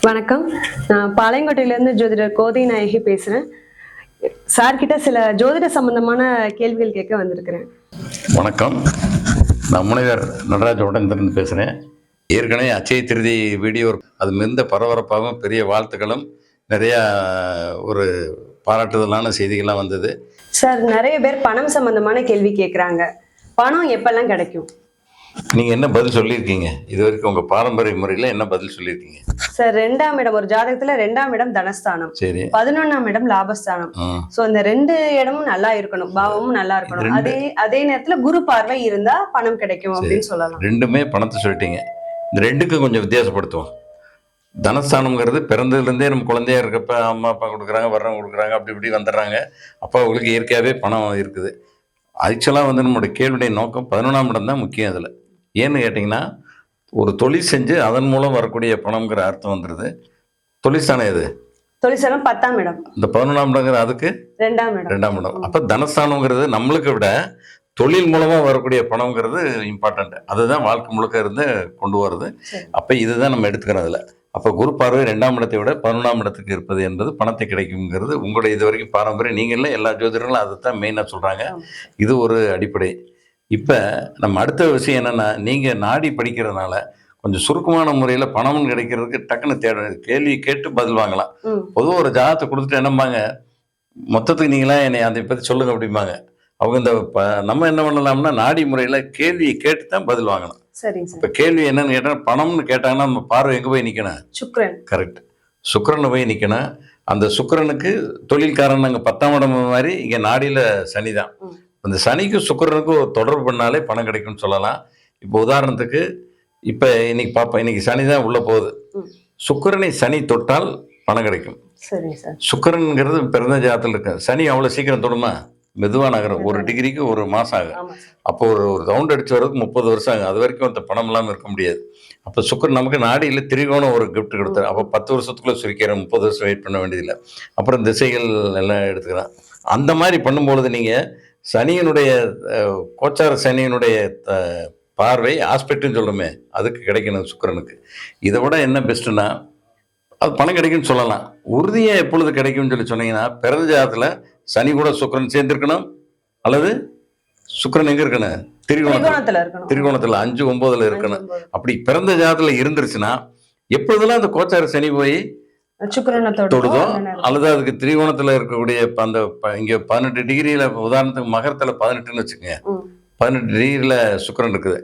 வணக்கம், நான் பாளையங்கோட்டையிலேருந்து ஜோதிடர் கோதை நாயகி பேசுகிறேன். சார் கிட்ட சில ஜோதிட சம்பந்தமான கேள்விகள் கேட்க வந்திருக்கிறேன். வணக்கம், நான் முனைவர் நடராஜ உடன்திருந்து பேசுகிறேன். ஏற்கனவே அச்சய திருதி வீடியோ அது மிகுந்த பரபரப்பாகவும் பெரிய வாழ்த்துக்களும் நிறையா ஒரு பாராட்டுதலான செய்திகள்லாம் வந்தது. சார், நிறைய பேர் பணம் சம்பந்தமான கேள்வி கேட்குறாங்க. பணம் எப்பெல்லாம் கிடைக்கும்? நீங்கள் என்ன பதில் சொல்லியிருக்கீங்க இது வரைக்கும்? உங்கள் பாரம்பரிய முறையில் என்ன பதில் சொல்லியிருக்கீங்க? சார், 2ஆம் இடம், ஒரு ஜாதகத்துல 2ஆம் இடம் தனஸ்தானம், சரி, 11ஆம் இடம் லாபஸ்தானம். சோ இந்த 2 இடமும் நல்லா இருக்கணும், பாவமும் நல்லா இருக்கணும். அதே நேரத்துல குரு பார்வை இருந்தா பணம் கிடைக்கும் அப்படின்னு சொல்லலாம். ரெண்டுமே பணத்தை சொல்லிட்டீங்க. இந்த ரெண்டுக்கும் கொஞ்சம் வித்தியாசப்படுத்துவோம். தனஸ்தானம்ங்கிறது பிறந்ததுலேருந்தே நம்ம குழந்தையா இருக்கப்ப அம்மா அப்பா கொடுக்குறாங்க, வர்றவங்க கொடுக்குறாங்க, அப்படி இப்படி வந்துடுறாங்க. அப்போ அவங்களுக்கு இயற்கையாகவே பணம் இருக்குது. ஆக்சுவலாக நம்மளுடைய கேள்வியுடைய நோக்கம் 11ஆம் இடம் தான் முக்கியம். அதில் ஏன்னு கேட்டிங்கன்னா, ஒரு தொழில் செஞ்சு அதன் மூலம் வரக்கூடிய பணம்ங்கிற அர்த்தம் வந்துடுது. தொழிற்சானம் எது? தொழிற்சானம் 10ஆம் இடம். இந்த 11ஆம் இடங்கிறது அதுக்கு 2ஆம் இடம். அப்போ தனஸ்தானம்ங்கிறது நம்மளுக்கு விட தொழில் மூலமாக வரக்கூடிய பணம்ங்கிறது இம்பார்ட்டண்ட். அதுதான் வாழ்க்கை முழுக்க இருந்து கொண்டு வருது. அப்போ இதுதான் நம்ம எடுத்துக்கிறோம் அதில். அப்போ குரு பார்வை 2ஆம் இடத்தை விட 11ஆம் இடத்துக்கு இருப்பது என்பது பணத்தை கிடைக்குங்கிறது உங்களுடைய இது வரைக்கும் பாரம்பரியம். நீங்களே எல்லா ஜோதிடர்களும் அதை தான் மெயினாக சொல்கிறாங்க. இது ஒரு அடிப்படை. இப்போ நம்ம அடுத்த விஷயம் என்னென்னா, நீங்கள் நாடி படிக்கிறதுனால கொஞ்சம் சுருக்கமான முறையில் பணம்னு கிடைக்கிறதுக்கு டக்குன்னு கேள்வி கேட்டு பதில் வாங்கலாம். பொதுவாக ஒரு ஜாதகத்தை கொடுத்துட்டு என்னம்பாங்க, மொத்தத்துக்கு நீங்களாம் என்னை அதை பற்றி சொல்லுங்க அப்படிம்பாங்க. அவங்க இந்த நம்ம என்ன பண்ணலாம்னா, நாடி முறையில் கேள்வியை கேட்டு தான் பதில் வாங்கணும். இப்போ கேள்வி என்னன்னு கேட்டால், பணம்னு கேட்டாங்கன்னா நம்ம பார்வை எங்கே போய் நிற்கணும்? சுக்கிரன். கரெக்ட், சுக்கிரனை போய் நிற்கணும். அந்த சுக்கிரனுக்கு தொழில்காரன் அங்கே 10ஆம் இடம் மாதிரி, இங்கே நாடியில் சனி தான். அந்த சனிக்கும் சுக்கிரனுக்கும் தொடர்பு பண்ணாலே பணம் கிடைக்கும்னு சொல்லலாம். இப்போ உதாரணத்துக்கு இப்போ இன்னைக்கு பார்ப்போம், இன்னைக்கு சனி தான் உள்ளே போகுது. சுக்கிரனை சனி தொட்டால் பணம் கிடைக்கும். சுக்கிரனுங்கிறது பிறந்த ஜாதத்தில் இருக்கு. சனி அவ்வளோ சீக்கிரம் தொடுமா? மெதுவாக நகரும். 1 டிகிரிக்கு 1 மாதம் ஆகும். அப்போ ஒரு ரவுண்ட் அடிச்சு வரதுக்கு 30 வருஷம் ஆகும். அது வரைக்கும் அந்த பணம் இல்லாமல் இருக்க முடியாது. அப்போ சுக்கிரன் நமக்கு நாடியில் திரிகோணம் ஒரு கிஃப்ட் கொடுத்தாரு. அப்போ 10 வருஷத்துக்குள்ளே சுருக்கிறேன், 30 வருஷம் வெயிட் பண்ண வேண்டியதில்லை. அப்புறம் திசைகள் எல்லாம் எடுத்துக்கலாம். அந்த மாதிரி பண்ணும்பொழுது நீங்கள் சனியினுடைய கோச்சார சனியினுடைய பார்வை ஆஸ்பெக்ட்னு சொல்லுமே, அதுக்கு கிடைக்கணும் சுக்கிரனுக்கு. இதை விட என்ன பெஸ்ட்டுன்னா, அது பணம் கிடைக்கும்னு சொல்லலாம். உறுதியாக எப்பொழுது கிடைக்கும்னு சொன்னீங்கன்னா, பிறந்த ஜாதகத்தில் சனி கூட சுக்கிரன் சேர்ந்துருக்கணும், அல்லது சுக்கிரன் எங்கே இருக்கணும்? திரிகோணத்தில் 5, 9 இருக்கணும். அப்படி பிறந்த ஜாதகத்தில் இருந்துருச்சுன்னா, எப்பொழுதெல்லாம் அந்த கோச்சார சனி போய் தொடுதோ, அல்லது அதுக்கு திரிகோணத்தில் இருக்கக்கூடிய அந்த இங்கே 18 டிகிரியில், உதாரணத்துக்கு மகரத்தில் 18ன்னு வச்சுக்கோங்க, 18 டிகிரியில் சுக்கிரன் இருக்குது.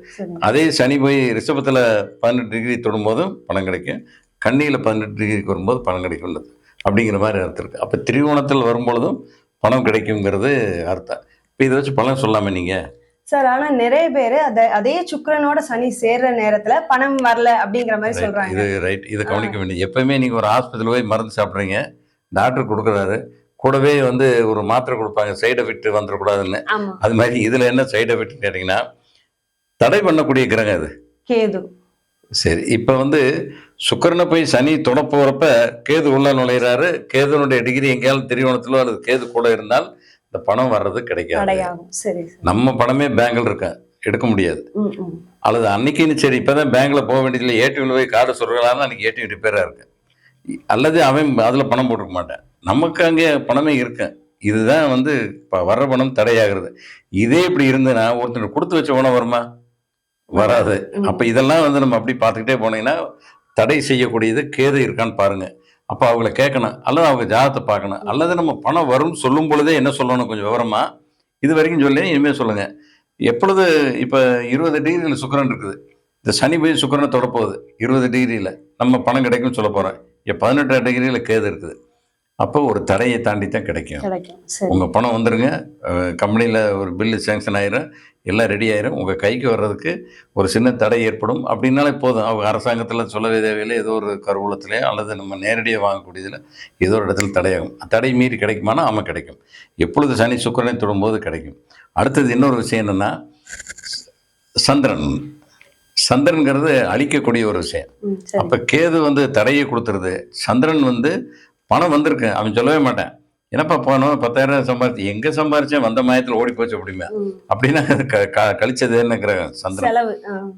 அதே சனி போய் ரிஷபத்தில் 18 டிகிரி தொடும்போதும் பணம் கிடைக்கும், கன்னியில் 18 டிகிரிக்கு வரும்போது பணம் கிடைக்கும் அப்படிங்கிற மாதிரி அர்த்தம் இருக்குது. அப்போ திரிகோணத்தில் வரும்பொழுதும் பணம் கிடைக்குங்கிறது அர்த்தம். இப்போ இதை வச்சு பணம் சொல்லாமே நீங்கள்? சார், ஆனா நிறைய பேர் அதே சுக்கிரனோட சனி சேர்ற நேரத்துல பணம் வரல அப்படிங்கிற மாதிரி சொல்றாங்க. இது ரைட், இதை கவனிக்க வேண்டியது. எப்பவுமே நீங்க ஒரு ஹாஸ்பிட்டல் போய் மருந்து சாப்பிட்றீங்க, டாக்டர் கொடுக்குறாரு, கூடவே ஒரு மாத்திரை கொடுப்பாங்க, சைடு எஃபெக்ட் வந்துடக்கூடாதுன்னு. அது மாதிரி இதுல என்ன சைடு எஃபெக்ட்னு கேட்டீங்கன்னா, தடை பண்ணக்கூடிய கிரகம் அது கேது. சரி, இப்போ சுக்கிரனை போய் சனி தொட போறப்ப கேது உள்ள நுழையிறாரு. கேதுனுடைய டிகிரி எங்கேயாலும் திரிகோணத்திலோ அல்லது கேது கூட இருந்தால் இந்த பணம் வர்றது கிடைக்காது. நம்ம பணமே பேங்க்ல இருக்க எடுக்க முடியாது. அல்லது அன்னைக்குன்னு சரி இப்பதான் பேங்க்ல போக வேண்டியதில்லை, ஏடிஎம்ல போய் கார்டு சொல்றாங்க, அன்னைக்கு ஏடிஎம் ரிப்பேரா இருக்கு, அல்லது அவன் அதுல பணம் போட்டுக்க மாட்டேன், நமக்கு அங்கே பணமே இருக்கு. இதுதான் வர்ற பணம் தடையாகிறது. இதே இப்படி இருந்ததுன்னா ஒருத்தர் கொடுத்து வச்ச பணம் வருமா? வராது. அப்ப இதெல்லாம் நம்ம அப்படி பார்த்துக்கிட்டே போனீங்கன்னா, தடை செய்யக்கூடியது கேது இருக்கான்னு பாருங்க. அப்போ அவங்கள கேட்கணும், அல்லது அவங்க ஜாதகத்தை பார்க்கணும், அல்லது நம்ம பணம் வரும்னு சொல்லும் பொழுதே என்ன சொல்லணும் கொஞ்சம் விவரமா, இது வரைக்கும் சொல்லி இனிமேல் சொல்லுங்க. எப்பொழுது இப்போ 20 டிகிரியில் சுக்கிரன் இருக்குது, இந்த சனி போய் சுக்கிரனை தொடப்போகுது 20 டிகிரியில், நம்ம பணம் கிடைக்கும்னு சொல்ல போகிறோம். இங்கே 18 டிகிரியில் கேது இருக்குது. அப்போ ஒரு தடையை தாண்டி தான் கிடைக்கும். உங்கள் பணம் வந்துருங்க, கம்பெனியில் ஒரு பில்லு சேங்ஷன் ஆயிரும், எல்லாம் ரெடி ஆயிரும், உங்கள் கைக்கு வர்றதுக்கு ஒரு சின்ன தடை ஏற்படும். அப்படின்னாலே போதும், அவங்க அரசாங்கத்தில் சொல்லவே தேவையில்லை, ஏதோ ஒரு கருவூலத்திலேயோ அல்லது நம்ம நேரடியாக வாங்கக்கூடியதில் ஏதோ ஒரு இடத்துல தடையாகும். தடை மீறி கிடைக்குமானா ஆமாம் கிடைக்கும். எப்பொழுது சனி சுக்கிரனை தொடும்போது கிடைக்கும். அடுத்தது இன்னொரு விஷயம் என்னென்னா, சந்திரன்கிறது அழிக்கக்கூடிய ஒரு விஷயம். அப்போ கேது வந்து தடையை கொடுத்துருது, சந்திரன் வந்து பணம் வந்திருக்கு, அவன் சொல்லவே மாட்டேன், என்னப்பா போனோம் 10,000 சம்பாதிச்சு, எங்கே சம்பாதிச்சேன் வந்த மாயத்தில் ஓடி போச்சு அப்படிமே, அப்படின்னா கழிச்சது என்ன கிரகம் சந்திரன்.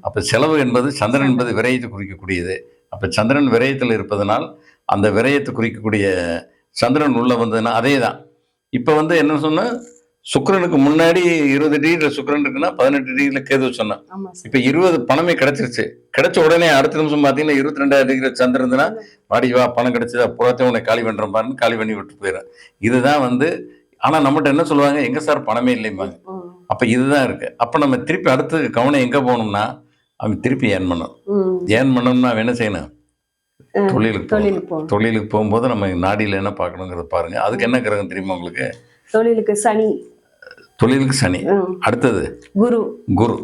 அப்போ செலவு என்பது சந்திரன் என்பது விரயத்தை குறிக்கக்கூடியது. அப்போ சந்திரன் விரயத்தில் இருப்பதனால் அந்த விரயத்தை குறிக்கக்கூடிய சந்திரன் உள்ள வந்ததுன்னா அதே தான். இப்போ வந்து என்ன சொன்னால், சுக்கிரனுக்கு முன்னாடி 20 டிகிரியில் சுக்கிரன் இருக்குன்னா 18 டிகிரியில் கேது சொன்னேன். இப்போ 20 பணமே கிடைச்சிருச்சு. கிடைச்ச உடனே அடுத்த நிமிஷம் பார்த்தீங்கன்னா 22 டிகிரியில் சந்திரன் இருந்ததுன்னா, வாடி வா பணம் கிடைச்சதா, புறத்தையும் உன்னை காலி பண்ணுற பாருன்னு காலி பண்ணி விட்டு போயிடும். இதுதான் வந்து, ஆனால் நம்மகிட்ட என்ன சொல்லுவாங்க, எங்கே சார் பணமே இல்லைம்பாங்க. அப்போ இதுதான் இருக்குது. அப்போ நம்ம திருப்பி அடுத்து கவனம் எங்கே போகணும்னா, அவன் திருப்பி ஏர்ன் பண்ணணும்னா அவன் என்ன செய்யணும், தொழிலுக்கு போகும்போது நம்ம நாடியில் என்ன பார்க்கணுங்கிறத பாருங்க. அதுக்கு என்ன கிரகம் தெரியுமா உங்களுக்கு? தொழிலுக்கு சனி. அடுத்தது குரு.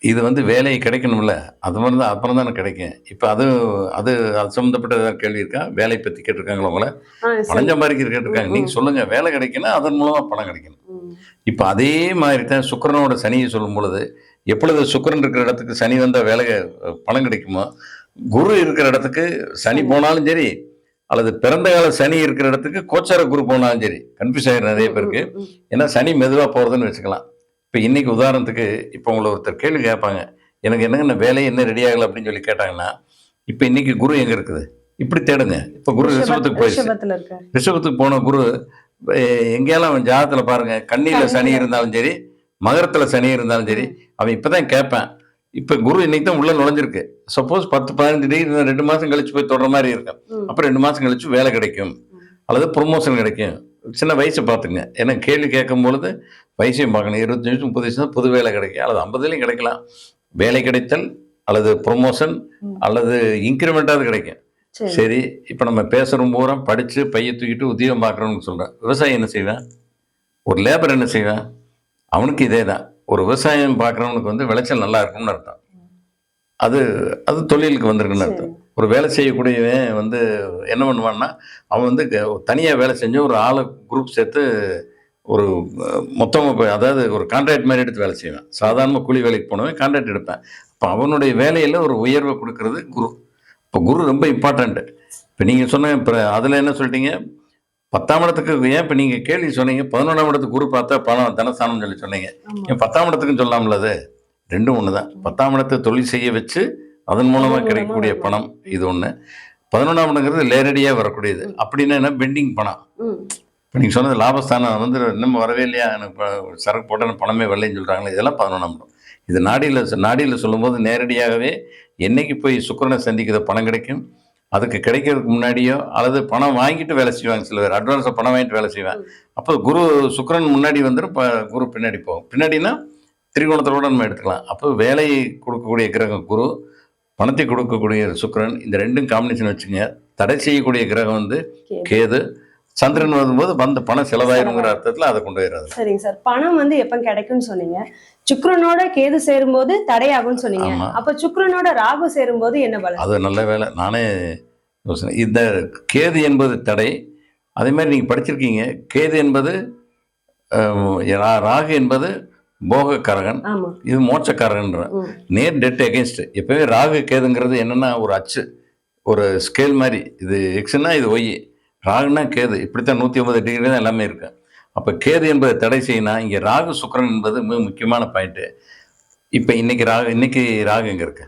இது வந்து வேலை கிடைக்கணும்ல, அது மாதிரி தான், அப்புறம் தானே கிடைக்கும். இப்போ அது சம்மந்தப்பட்ட ஏதாவது கேள்வி இருக்கா? வேலை பற்றி கேட்டிருக்காங்களா உங்களை? பணம் சம்பாதிக்கிற கேட்டிருக்காங்க. நீங்கள் சொல்லுங்கள், வேலை கிடைக்கணும், அதன் மூலமாக பணம் கிடைக்கணும். இப்போ அதே மாதிரி தான் சுக்கிரனோட சனியை சொல்லும் பொழுது, எப்பொழுது சுக்கிரன் இருக்கிற இடத்துக்கு சனி வந்தால் பணம் கிடைக்குமோ, குரு இருக்கிற இடத்துக்கு சனி போனாலும் சரி, அல்லது பிறந்த கால சனி இருக்கிற இடத்துக்கு கோச்சார குரு போனாலும் சரி, கன்ஃபியூஸ் ஆகிற நிறைய பேருக்கு. ஏன்னா சனி மெதுவாக போகிறதுன்னு வச்சுக்கலாம். இப்போ இன்னைக்கு உதாரணத்துக்கு, இப்போ உங்களை ஒருத்தர் கேள்வி கேட்பாங்க, எனக்கு என்னங்க வேலை என்ன ரெடி ஆகலை அப்படின்னு சொல்லி கேட்டாங்கன்னா, இப்போ இன்னைக்கு குரு எங்கே இருக்குது இப்படி தேடுங்க. இப்போ குரு ரிஷபத்துக்கு போயிடுச்சு. ரிஷபத்துக்கு போன குரு எங்கேயாலும் அவன் ஜாதகத்தில் பாருங்க, கன்னியில் சனி இருந்தாலும் சரி, மகரத்தில் சனி இருந்தாலும் சரி, அவன் இப்போ தான் கேட்பேன். இப்போ குரு இன்னைக்கு தான் உள்ள நுழைஞ்சிருக்கு. சப்போஸ் 10-15 டிகிரி 2 மாதம் கழிச்சு போய் தொடர மாதிரி இருக்கும். அப்புறம் 2 மாதம் கழிச்சு வேலை கிடைக்கும் அல்லது ப்ரொமோஷன் கிடைக்கும். சின்ன வயசை பார்த்துங்க. ஏன்னா கேள்வி கேட்கும் பொழுது வயசையும் பார்க்கணும். 25-30 வயசு தான் புது வேலை கிடைக்கும், அல்லது 50லையும் கிடைக்கலாம். வேலை கிடைத்தல் அல்லது ப்ரொமோஷன் அல்லது இன்க்ரிமெண்ட்டாவது கிடைக்கும். சரி, இப்போ நம்ம பேசுகிற பூரா படித்து பையை தூக்கிட்டு உத்தியோகம் பார்க்குறோம்னு சொல்கிறேன். விவசாயி என்ன செய்வேன், ஒரு லேபர் என்ன செய்வேன், அவனுக்கு இதே தான். ஒரு விவசாயம் பார்க்குறவனுக்கு வந்து விளைச்சல் நல்லா இருக்கும்னு அர்த்தம். அது தொழிலுக்கு வந்திருக்குன்னு அர்த்தம். ஒரு வேலை செய்யக்கூடியவன் வந்து என்ன பண்ணுவான்னா, அவன் வந்து தனியாக வேலை செஞ்சு ஒரு ஆளை குரூப் சேர்த்து ஒரு மொத்தமாக அதாவது ஒரு கான்ட்ராக்ட் மாதிரி எடுத்து வேலை செய்வேன். சாதாரண கூலி வேலைக்கு போனவன் கான்ட்ராக்ட் எடுப்பேன். இப்போ அவனுடைய வேலையில் ஒரு உயர்வை கொடுக்கறது குரு. இப்போ குரு ரொம்ப இம்பார்ட்டண்ட்டு. இப்போ நீங்கள் சொன்ன இப்போ அதில் என்ன சொல்லிட்டீங்க, 10ஆம் இடத்துக்கு ஏன் இப்போ நீங்கள் கேள்வி சொன்னீங்க, 11ஆம் இடத்துக்கு குரு பார்த்தா பணம் தனஸ்தானம்னு சொல்லி சொன்னீங்க. ஏன் 10ஆம் இடத்துக்குன்னு சொல்லாமல? அது ரெண்டும் ஒன்று தான். 10ஆம் இடத்தை தொழில் செய்ய வச்சு அதன் மூலமாக கிடைக்கக்கூடிய பணம் இது ஒன்று. 11ஆம் இடங்கிறது நேரடியாக வரக்கூடியது. அப்படின்னா என்ன, பெண்டிங் பணம். இப்போ நீங்கள் சொன்னது லாபஸ்தானம் வந்து இன்னும் வரவே இல்லையா, எனக்கு சரக்கு போட்டால் பணமே வரலைன்னு சொல்கிறாங்களே, இதெல்லாம் 11ஆம் இடம். இது நாடியில் சொல்லும்போது நேரடியாகவே என்னைக்கு போய் சுக்கிரனை சந்திக்கிற பணம் கிடைக்கும், அதுக்கு கிடைக்கிறதுக்கு முன்னாடியோ அல்லது பணம் வாங்கிட்டு வேலை செய்வாங்க சில பேர், அட்வான்ஸாக பணம் வாங்கிட்டு வேலை செய்வாங்க. அப்போ குரு சுக்கிரன் முன்னாடி வந்துடும், குரு பின்னாடி போகும். பின்னாடினா திரிகோணத்தோடு நம்ம எடுத்துக்கலாம். அப்போ வேலையை கொடுக்கக்கூடிய கிரகம் குரு, பணத்தை கொடுக்கக்கூடிய சுக்கிரன், இந்த ரெண்டும் காம்பினேஷன் வச்சுங்க. தடை செய்யக்கூடிய கிரகம் வந்து கேது. சந்திரன் வரும்போது வந்து பணம் செலவாயிருங்கிற அர்த்தத்தில் அதை கொண்டு வராது. சரிங்க சார். பணம் வந்து எப்போ கிடைக்கும்னு சொன்னீங்க, சுக்கிரனோட கேது சேரும்போது தடையாகும்னு சொன்னீங்க. அப்போ சுக்கிரனோட ராகு சேரும்போது என்ன பலன்? அது நல்ல வேலை, நானே யோசனை. இந்த கேது என்பது தடை. அதே மாதிரி நீங்கள் படிச்சிருக்கீங்க, கேது என்பது ராகு என்பது போகக்காரகன், இது மோட்சக்காரகன்ற நேர் டெட் எகென்ஸ்ட். எப்பவுமே ராகு கேதுங்கிறது என்னன்னா ஒரு அச்சு, ஒரு ஸ்கேல் மாதிரி. இது எக்ஸ்னா இது ஒய், ராகுனா கேது. இப்படித்தான் 180 டிகிரி தான் எல்லாமே இருக்கு. அப்போ கேது என்பதை தடை செய்யணும். இங்கே ராகு சுக்கிரன் என்பது மிக முக்கியமான பாயிண்ட். இப்போ இன்னைக்கு ராகு எங்கே இருக்கு?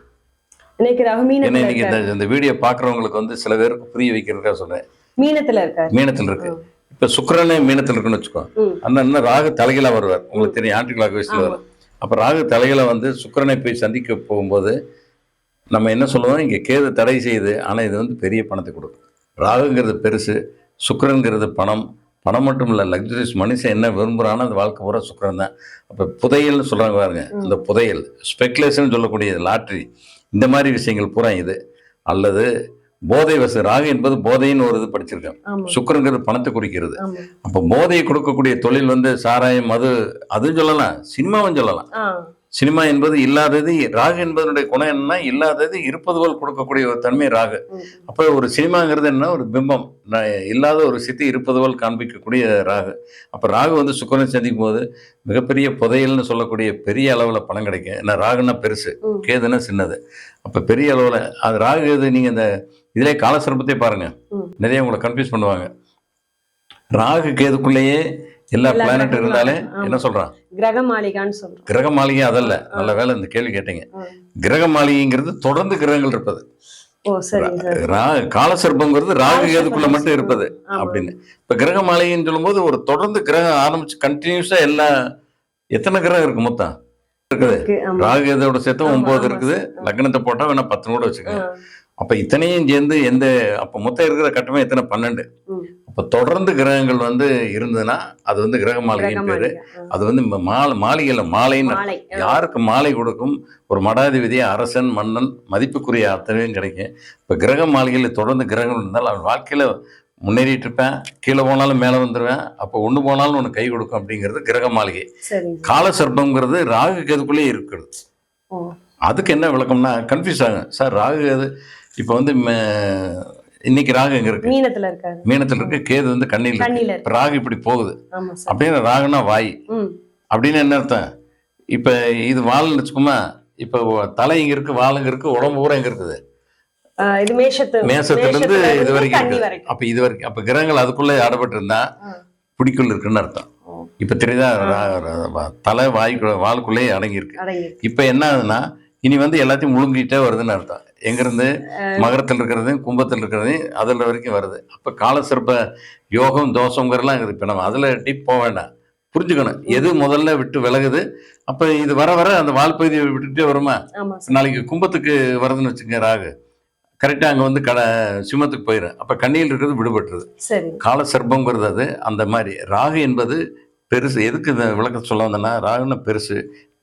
இன்னைக்கு இந்த வீடியோ பார்க்குறவங்களுக்கு வந்து சில பேருக்கு புரிய வைக்கிறதுக்காக சொல்றேன், மீனத்தில் இருக்கு. இப்போ சுக்கிரனே மீனத்தில் இருக்குன்னு வச்சுக்கோ, அந்த இன்னும் ராகு தலைகளாக வருவார். உங்களுக்கு தெரியும், ஆன்டி கிளாக் வைஸில் வரும். அப்போ ராகு தலைகளாக வந்து சுக்கிரனை போய் சந்திக்க போகும்போது நம்ம என்ன சொல்லுவோம், இங்கே கேது தடை செய்யுது, ஆனால் இது வந்து பெரிய பணத்தை கொடுக்கும். ராகுங்கிறது பெருசு, சுக்கிரன்கிறது பணம். பணம் மட்டும் இல்லை, லக்ஸரிஸ் மனுஷன் என்ன விரும்புகிறானோ அந்த வாழ்க்கை பூரா சுக்கிரன் தான். அப்போ புதையல்னு சொல்கிறாங்க பாருங்க, அந்த புதையல் ஸ்பெக்குலேஷன் சொல்லக்கூடிய லாட்ரி, இந்த மாதிரி விஷயங்கள் பூரா இது. அல்லது போதை வசதி, ராகு என்பது போதைன்னு ஒரு இது படிச்சிருக்கேன். சுக்கிரங்கிறது பணத்தை குறிக்கிறது. அப்போ போதையை கொடுக்கக்கூடிய தொழில் வந்து சாராயம், மது, அதுவும் சொல்லலாம், சினிமாவும் சொல்லலாம். சினிமா என்பது இல்லாதது, ராகு என்பதனுடைய குணம் என்னன்னா இல்லாதது இருப்பது போல் கொடுக்கக்கூடிய ஒரு தன்மை ராகு. அப்போ ஒரு சினிமாங்கிறது என்ன, ஒரு பிம்பம், இல்லாத ஒரு சித்தி இருப்பது போல் காண்பிக்கக்கூடிய ராகு. அப்போ ராகு வந்து சுக்கிரனை சந்திக்கும் போது மிகப்பெரிய புதையல்னு சொல்லக்கூடிய பெரிய அளவில் பணம் கிடைக்கும். ஏன்னா ராகுன்னா பெருசு, கேதுன்னா சின்னது. அப்போ பெரிய அளவில் அது ராகு எது. நீங்கள் இந்த இதிலே காலசர்ப்பத்தை பாருங்க, நிறைய உங்களை கன்ஃபியூஸ் பண்ணுவாங்க. ராகு கேதுக்குள்ளேயே எல்லா பிளானட் இருந்தாலே என்ன சொல்றான், கிரக மாளிகான்னு சொல்றோம். கிரக மாளிகை அதல்ல, நல்ல வேலை இந்த கேள்வி கேட்டீங்க. கிரக மாளிகைங்கிறது தொடர்ந்து கிரகங்கள் இருப்பது. காலசர்ப்பங்கிறது ராகு கேதுக்குள்ள மட்டும் இருப்பது அப்படின்னு. இப்ப கிரக மாளிகைன்னு சொல்லும் போது ஒரு தொடர்ந்து கிரகம் ஆரம்பிச்சு கண்டினியூஸா எல்லா, எத்தனை கிரகம் இருக்கு மொத்தம் இருக்குது, ராகு கேதோட சேர்த்து 9 இருக்குது. லக்னத்தை போட்டா வேணா 10 கூட வச்சுக்கோங்க. அப்ப இத்தனையும் சேர்ந்து எந்த, அப்ப மொத்தம் இருக்கிற கட்டமே எத்தனை, 12. அப்ப தொடர்ந்து கிரகங்கள் வந்து இருந்ததுன்னா அது வந்து கிரக மாளிகைன்னு பேரு. அது வந்து மாளிகையில மாலைன்னு, யாருக்கு மாலை கொடுக்கும், ஒரு மடாதிபதி, அரசன், மன்னன், மதிப்புக்குரிய அத்தனையும் கிடைக்கும். இப்ப கிரக மாளிகையில தொடர்ந்து கிரகங்கள் இருந்தாலும் அவன் வாழ்க்கையில முன்னேறிட்டு இருப்பேன், கீழே போனாலும் மேலே வந்துடுவேன், அப்போ ஒன்று போனாலும் உனக்கு கை கொடுக்கும் அப்படிங்கிறது கிரக மாளிகை. கால சர்ப்பங்கிறது ராகு கேதுக்குள்ளேயே இருக்கிறது. அதுக்கு என்ன விளக்கம்னா கன்ஃபியூஸ் ஆகும் சார். ராகு கேது இப்போ வந்து இன்னைக்கு ராகு எங்க இருக்கு, மீனத்துல இருக்கு, கேது வந்து கண்ணில் இருக்கு. ராகு இப்படி போகுது அப்படின்னு, ராகுனா வாய் அப்படின்னு என்ன அர்த்தம். இப்ப இது வால்னு வச்சுக்கோமா, இப்ப தலை இங்க இருக்கு, வால் இருக்கு, உடம்பு பூரா எங்க இருக்குது, மேசத்துல இருந்து இது வரைக்கும் இருக்கு. அப்ப இது வரைக்கும், அப்ப கிரகங்கள் அதுக்குள்ள ஆடப்பட்டு இருந்தா பிடிக்குள்ள இருக்குன்னு அர்த்தம். இப்ப தெரியுதா, தலை வாய்க்குள்ளேயே அடங்கி இருக்கு. இப்ப என்ன ஆகுதுன்னா இனி வந்து எல்லாத்தையும் முழுங்கிட்டே வருதுன்னு அர்த்தம். எங்கிருந்து மகரத்தில் இருக்கிறதையும் கும்பத்தில் இருக்கிறதையும் அதில் வரைக்கும் வருது. அப்போ காலசர்ப்ப யோகம் தோஷங்கிறலாம் இருக்குது. இப்போ நம்ம அதில் டீப் போக வேண்டாம், புரிஞ்சுக்கணும் எது முதல்ல விட்டு விலகுது. அப்போ இது வர வர அந்த வால்பகுதியை விட்டுட்டே வருமா. நாளைக்கு கும்பத்துக்கு வருதுன்னு வச்சுங்க ராகு, கரெக்டாக அங்கே வந்து சிம்மத்துக்கு போயிடும். அப்போ கண்ணியில் இருக்கிறது விடுபட்டுருது. காலசர்ப்பங்கிறது அது அந்த மாதிரி. ராகு என்பது பெருசு. எதுக்கு இந்த விளக்கத்தை சொல்ல வந்தேன்னா, ராகுன்னா பெருசு,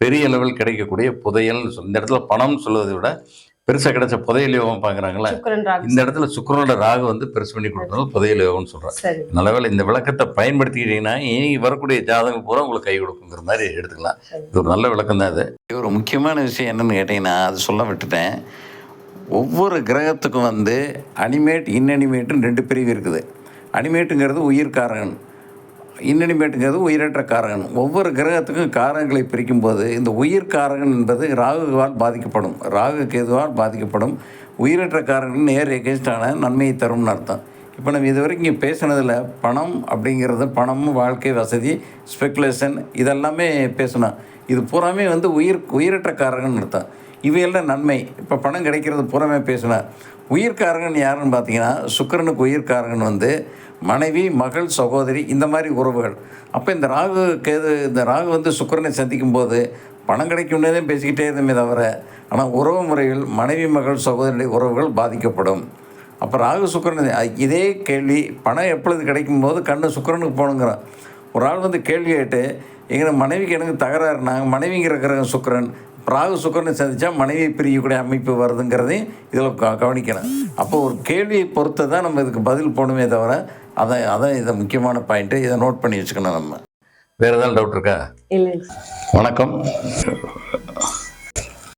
பெரிய லெவல் கிடைக்கக்கூடிய புதையல்னு சொல்லி, இந்த இடத்துல பணம் சொல்வதை விட பெருசாக கிடைச்ச புதையல் யோகம் பார்க்குறாங்களா, இந்த இடத்துல சுக்கிரனோட ராகு வந்து பெருசு பண்ணி கொடுக்கறது புதையல் யோகம்னு சொல்கிறேன். நல்லவேளை இந்த விளக்கத்தை பயன்படுத்திக்கிட்டீங்கன்னா இனி வரக்கூடிய ஜாதகம் பூரா உங்களுக்கு கை கொடுக்குங்கிற மாதிரி எடுத்துக்கலாம். இது ஒரு நல்ல விளக்கம் தான். இது ஒரு முக்கியமான விஷயம் என்னன்னு கேட்டிங்கன்னா, அது சொல்ல விட்டுட்டேன். ஒவ்வொரு கிரகத்துக்கும் வந்து அனிமேட், இன்அனிமேட்டுன்னு 2 பிரிவு இருக்குது. அனிமேட்டுங்கிறது உயிர்காரகன், இன்னிமேட்டுங்கிறது உயிரற்ற காரகன். ஒவ்வொரு கிரகத்துக்கும் காரகங்களை பிரிக்கும்போது இந்த உயிர்காரகன் என்பது ராகுவால் பாதிக்கப்படும், ராகு கேதுவால் பாதிக்கப்படும். உயிரற்ற காரகன் நேர் எகென்ஸ்டான நன்மையை தரும்னு அர்த்தம். இப்போ நம்ம இது வரைக்கும் இங்கே பேசுனதில் பணம் அப்படிங்கிறது, பணம், வாழ்க்கை வசதி, ஸ்பெக்குலேஷன், இதெல்லாமே பேசணும். இது பூராமே வந்து உயிரற்ற காரகன் அர்த்தம். இவையெல்லாம் நன்மை. இப்போ பணம் கிடைக்கிறது பூராமே பேசினார். உயிர்காரகன் யாருன்னு பார்த்தீங்கன்னா, சுக்கிரனுக்கு உயிர்காரகன் வந்து மனைவி, மகள், சகோதரி, இந்த மாதிரி உறவுகள். அப்போ இந்த ராகு வந்து சுக்கிரனை சந்திக்கும் போது பணம் கிடைக்கும்னே பேசிக்கிட்டே இருந்தோமே தவிர, ஆனால் உறவு முறைகள், மனைவி, மகள், சகோதரி உறவுகள் பாதிக்கப்படும். அப்போ ராகு சுக்கிரன் இதே கேள்வி, பணம் எப்பொழுது கிடைக்கும் போது கண்ணு சுக்கிரனுக்கு போகணுங்கிறான். ஒரு ஆள் வந்து கேள்வி கேட்டு, எங்கள் மனைவிக்கு எனக்கு தகராறு, நாங்கள் மனைவிங்கிற கிரகம் சுக்கிரன், ராகு சுக்கிரனை சந்தித்தா மனைவியை பிரியக்கூடிய அமைப்பு வருதுங்கிறதையும் இதில் கவனிக்கணும். அப்போ ஒரு கேள்வியை பொறுத்து தான் நம்ம இதுக்கு பதில் போகணுமே தவிர, அதான் இதை முக்கியமான பாயிண்ட்டு. இதை நோட் பண்ணி வச்சுக்கணும் நம்ம. வேறு ஏதாவது டவுட் இருக்கா? இல்லை. வணக்கம்.